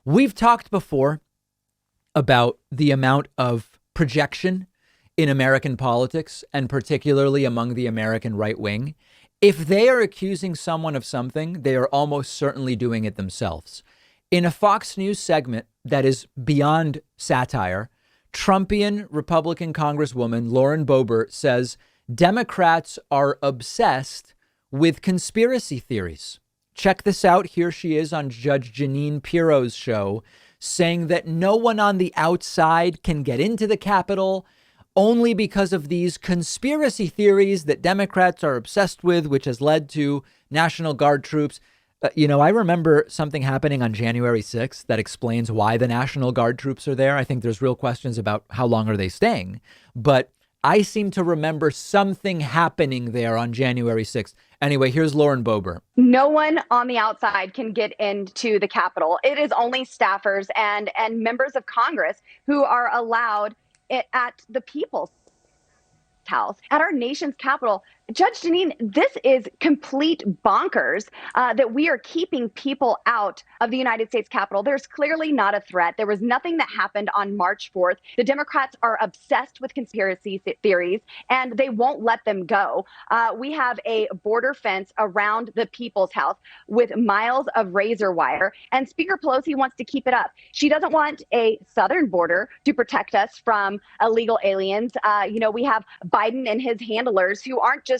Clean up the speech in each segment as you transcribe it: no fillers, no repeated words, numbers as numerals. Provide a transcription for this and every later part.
We've talked before about the amount of projection in American politics, and particularly among the American right wing. If they are accusing someone of something, they are almost certainly doing it themselves. In a Fox News segment that is beyond satire, Trumpian Republican Congresswoman Lauren Boebert says Democrats are obsessed with conspiracy theories. Check this out. Here she is on Judge Jeanine Pirro's show saying that no one on the outside can get into the Capitol only because of these conspiracy theories that Democrats are obsessed with, which has led to National Guard troops. I remember something happening on January 6th that explains why the National Guard troops are there. I think there's real questions about how long are they staying, but I seem to remember something happening there on January 6th. Anyway, here's Lauren Boebert. No one on the outside can get into the Capitol. It is only staffers and members of Congress who are allowed at the People's House, at our nation's capital. Judge Jeanine, this is complete bonkers that we are keeping people out of the United States Capitol. There's clearly not a threat. There was nothing that happened on March 4th. The Democrats are obsessed with conspiracy theories, and they won't let them go. We have a border fence around the People's House with miles of razor wire, and Speaker Pelosi wants to keep it up. She doesn't want a southern border to protect us from illegal aliens. We have Biden and his handlers who aren't just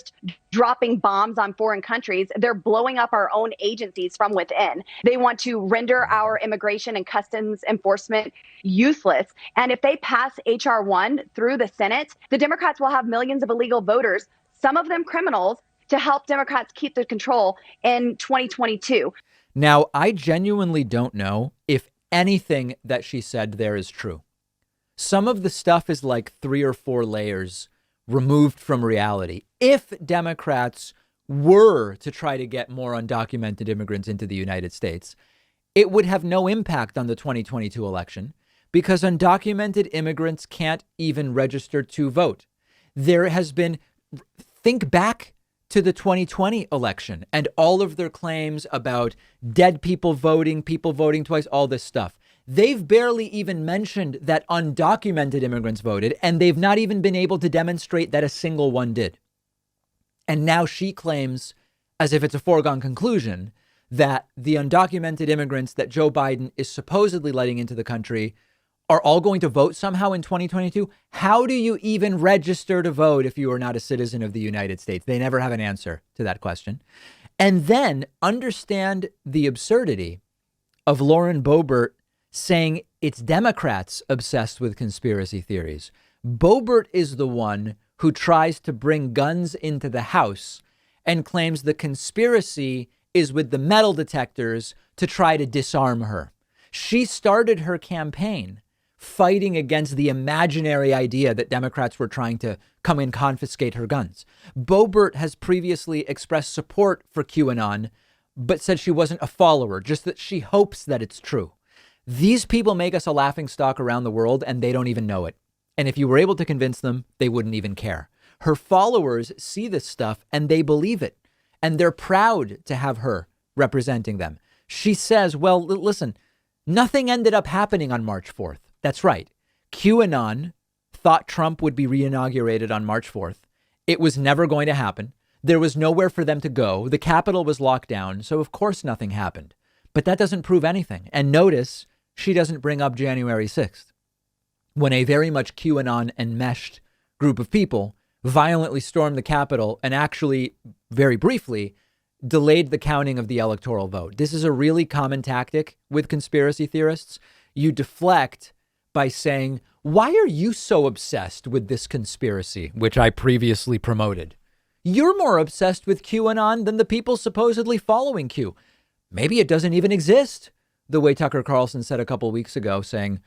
dropping bombs on foreign countries. They're blowing up our own agencies from within. They want to render our immigration and customs enforcement useless. And if they pass H.R. 1 through the Senate, the Democrats will have millions of illegal voters, some of them criminals, to help Democrats keep the control in 2022. Now, I genuinely don't know if anything that she said there is true. Some of the stuff is like 3 or 4 layers removed from reality. If Democrats were to try to get more undocumented immigrants into the United States, it would have no impact on the 2022 election because undocumented immigrants can't even register to vote. Think back to the 2020 election and all of their claims about dead people voting twice, all this stuff. They've barely even mentioned that undocumented immigrants voted, and they've not even been able to demonstrate that a single one did. And now she claims, as if it's a foregone conclusion, that the undocumented immigrants that Joe Biden is supposedly letting into the country are all going to vote somehow in 2022. How do you even register to vote if you are not a citizen of the United States? They never have an answer to that question. And then understand the absurdity of Lauren Boebert saying it's Democrats obsessed with conspiracy theories. Boebert is the one who tries to bring guns into the House and claims the conspiracy is with the metal detectors to try to disarm her. She started her campaign fighting against the imaginary idea that Democrats were trying to come and confiscate her guns. Boebert has previously expressed support for QAnon, but said she wasn't a follower, just that she hopes that it's true. These people make us a laughingstock around the world, and they don't even know it. And if you were able to convince them, they wouldn't even care. Her followers see this stuff and they believe it. And they're proud to have her representing them. She says, well, listen, nothing ended up happening on March 4th. That's right. QAnon thought Trump would be reinaugurated on March 4th. It was never going to happen. There was nowhere for them to go. The Capitol was locked down. So, of course, nothing happened. But that doesn't prove anything. And notice she doesn't bring up January 6th, when a very much QAnon enmeshed group of people violently stormed the Capitol and actually, very briefly, delayed the counting of the electoral vote. This is a really common tactic with conspiracy theorists. You deflect by saying, why are you so obsessed with this conspiracy, which I previously promoted? You're more obsessed with QAnon than the people supposedly following Q. Maybe it doesn't even exist, the way Tucker Carlson said a couple weeks ago, saying,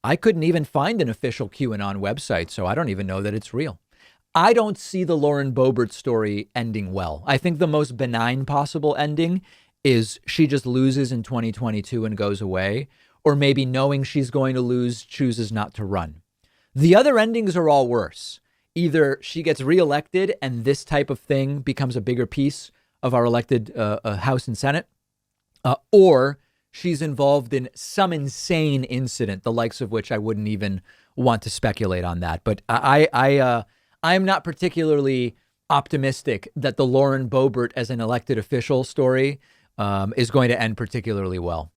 I couldn't even find an official QAnon website, so I don't even know that it's real. I don't see the Lauren Boebert story ending well. I think the most benign possible ending is she just loses in 2022 and goes away, or maybe knowing she's going to lose, chooses not to run. The other endings are all worse. Either she gets reelected and this type of thing becomes a bigger piece of our elected House and Senate, or she's involved in some insane incident, the likes of which I wouldn't even want to speculate on that. But I'm not particularly optimistic that the Lauren Boebert as an elected official story is going to end particularly well.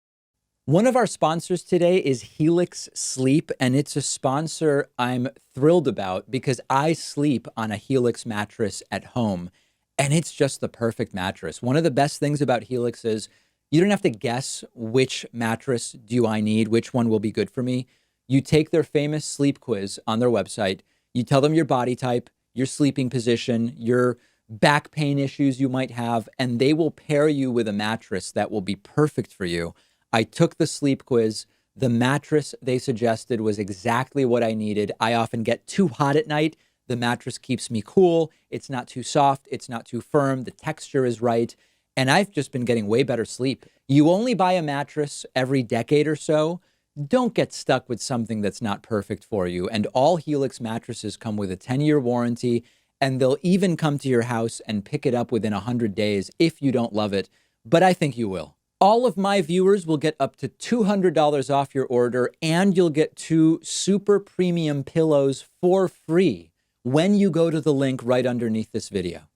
One of our sponsors today is Helix Sleep, and it's a sponsor I'm thrilled about because I sleep on a Helix mattress at home, and it's just the perfect mattress. One of the best things about Helix is you don't have to guess which mattress do I need, which one will be good for me. You take their famous sleep quiz on their website, you tell them your body type, your sleeping position, your back pain issues you might have, and they will pair you with a mattress that will be perfect for you. I took the sleep quiz. The mattress they suggested was exactly what I needed. I often get too hot at night. The mattress keeps me cool. It's not too soft. It's not too firm. The texture is right. And I've just been getting way better sleep. You only buy a mattress every decade or so. Don't get stuck with something that's not perfect for you. And all Helix mattresses come with a 10-year warranty, and they'll even come to your house and pick it up within 100 days if you don't love it. But I think you will. All of my viewers will get up to $200 off your order, and you'll get 2 super premium pillows for free when you go to the link right underneath this video.